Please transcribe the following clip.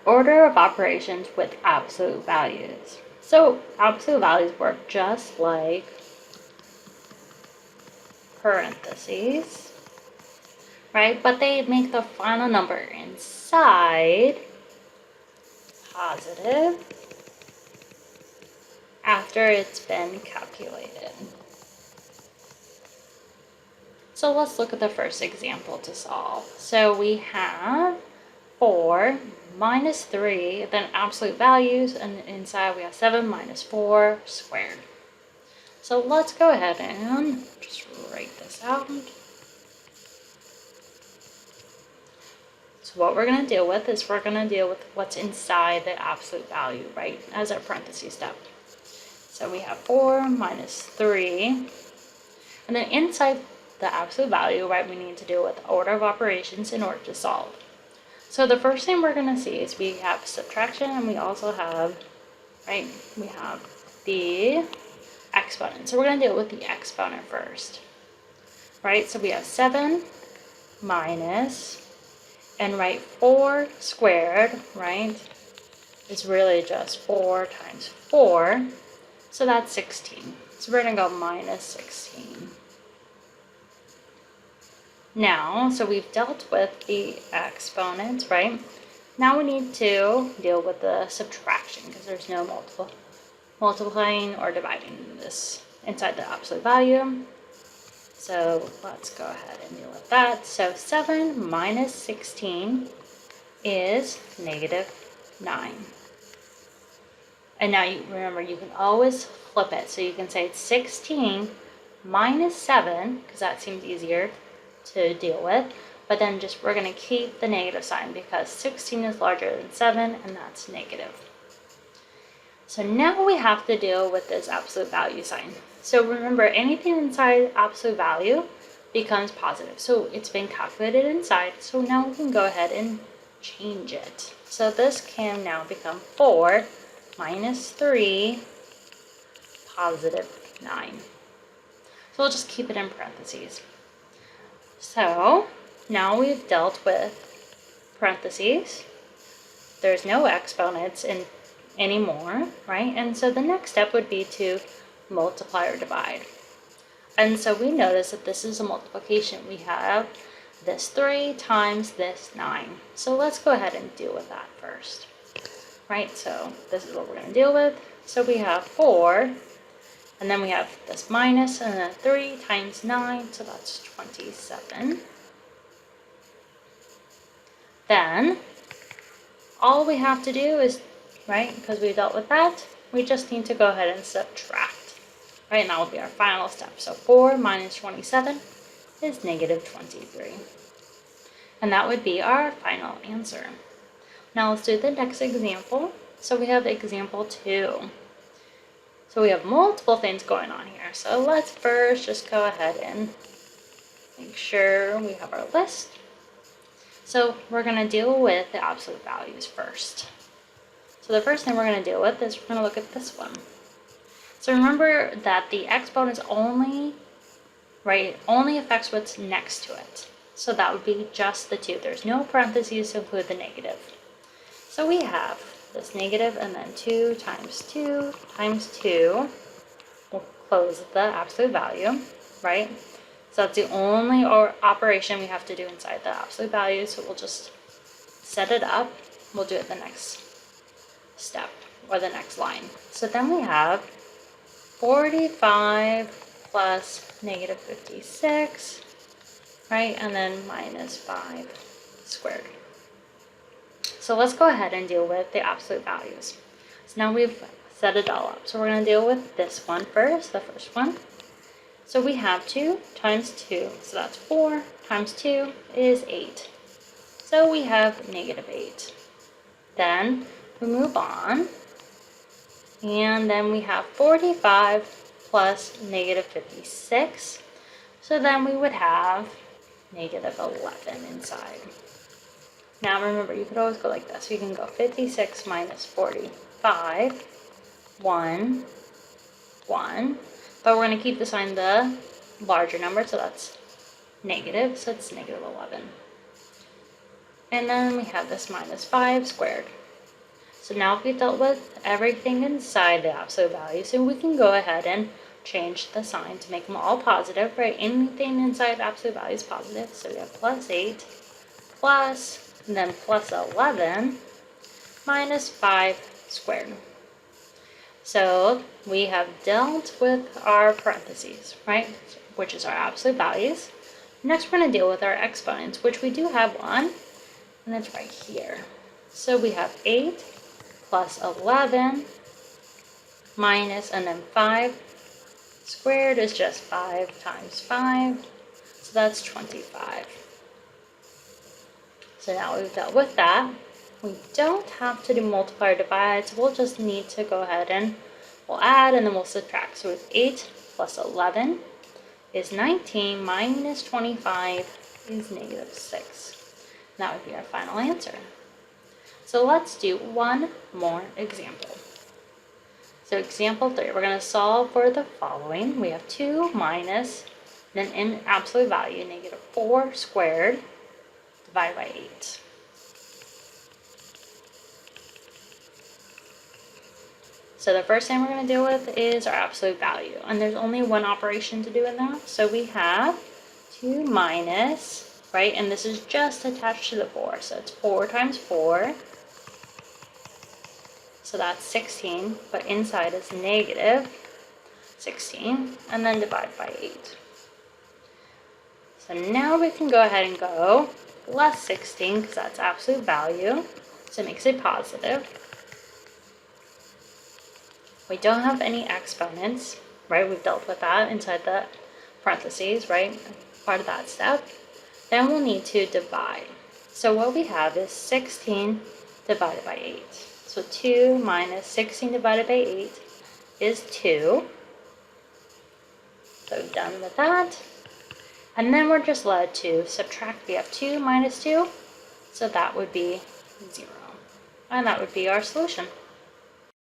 Order of operations with absolute values. So absolute values work just like parentheses, right? But they make the final number inside positive after it's been calculated. So let's look at the first example to solve. So we have 4 minus 3, then absolute values, and inside we have 7 minus 4 squared. So let's go ahead and just write this out. So what we're going to deal with is we're going to deal with what's inside the absolute value, right, as our parentheses step. So we have 4 minus 3, and then inside the absolute value, right, we need to deal with order of operations in order to solve. So the first thing we're going to see is we have subtraction, and we also have, right, we have the exponent. So we're going to deal with the exponent first, right? So we have 7 minus, and right, 4 squared, right, is really just 4 times 4. So that's 16. So we're going to go minus 16. Now, so we've dealt with the exponents, right? Now we need to deal with the subtraction because there's no multiplying or dividing this inside the absolute value. So let's go ahead and deal with that. So 7 minus 16 is negative 9. And now you remember, you can always flip it. So you can say it's 16 minus 7, because that seems easier to deal with. But then just we're going to keep the negative sign because 16 is larger than 7, and that's negative. So now we have to deal with this absolute value sign. So remember, anything inside absolute value becomes positive. So it's been calculated inside. So now we can go ahead and change it. So this can now become 4 minus 3 positive 9. So we'll just keep it in parentheses. So now we've dealt with parentheses. There's no exponents anymore, right? And so the next step would be to multiply or divide. And so we notice that this is a multiplication. We have this 3 times this 9. So let's go ahead and deal with that first, right? So this is what we're going to deal with. So we have 4, and then we have this minus, and then 3 times 9, so that's 27. Then all we have to do is, right, because we dealt with that, we just need to go ahead and subtract, right? And that will be our final step. So 4 minus 27 is negative 23. And that would be our final answer. Now let's do the next example. So we have example 2. So we have multiple things going on here. So let's first just go ahead and make sure we have our list. So we're going to deal with the absolute values first. So the first thing we're going to deal with is we're going to look at this one. So remember that the exponent is only affects what's next to it. So that would be just the 2. There's no parentheses to include the negative. So we have this negative, and then 2 times 2 times 2 will close the absolute value, right? So that's the only operation we have to do inside the absolute value. So we'll just set it up. We'll do it the next step or the next line. So then we have 45 plus negative 56, right? And then minus 5 squared. So let's go ahead and deal with the absolute values. So now we've set it all up. So we're going to deal with this one first, the first one. So we have 2 times 2. So that's 4 times 2 is 8. So we have negative 8. Then we move on. And then we have 45 plus negative 56. So then we would have negative 11 inside. Now remember, you could always go like this. You can go 56 minus 45, 1, 1. But we're going to keep the sign the larger number, so that's negative, so it's negative 11. And then we have this minus 5 squared. So now we've dealt with everything inside the absolute value, so we can go ahead and change the sign to make them all positive, right? Anything inside absolute value is positive. So we have plus 8 plus, and then plus 11 minus 5 squared. So we have dealt with our parentheses, right? Which is our absolute values. Next, we're going to deal with our exponents, which we do have one, and it's right here. So we have 8 plus 11 minus, and then 5 squared is just 5 times 5, so that's 25. So now we've dealt with that. We don't have to do multiply or divide, so we'll just need to go ahead and we'll add and then we'll subtract. So with 8 plus 11 is 19 minus 25 is negative 6. That would be our final answer. So let's do one more example. So example 3, we're going to solve for the following. We have 2 minus, then in absolute value, negative 4 squared divided by 8. So the first thing we're going to deal with is our absolute value. And there's only one operation to do in that. So we have 2 minus, right? And this is just attached to the 4. So it's 4 times 4. So that's 16, but inside is negative 16, and then divide by 8. So now we can go ahead and go plus 16, because that's absolute value, so it makes it positive. We don't have any exponents, right? We've dealt with that inside the parentheses, right? Part of that step. Then we'll need to divide. So what we have is 16 divided by 8. So 2 minus 16 divided by 8 is 2. So we're done with that. And then we're just led to subtract. We have 2 minus 2, so that would be 0. And that would be our solution.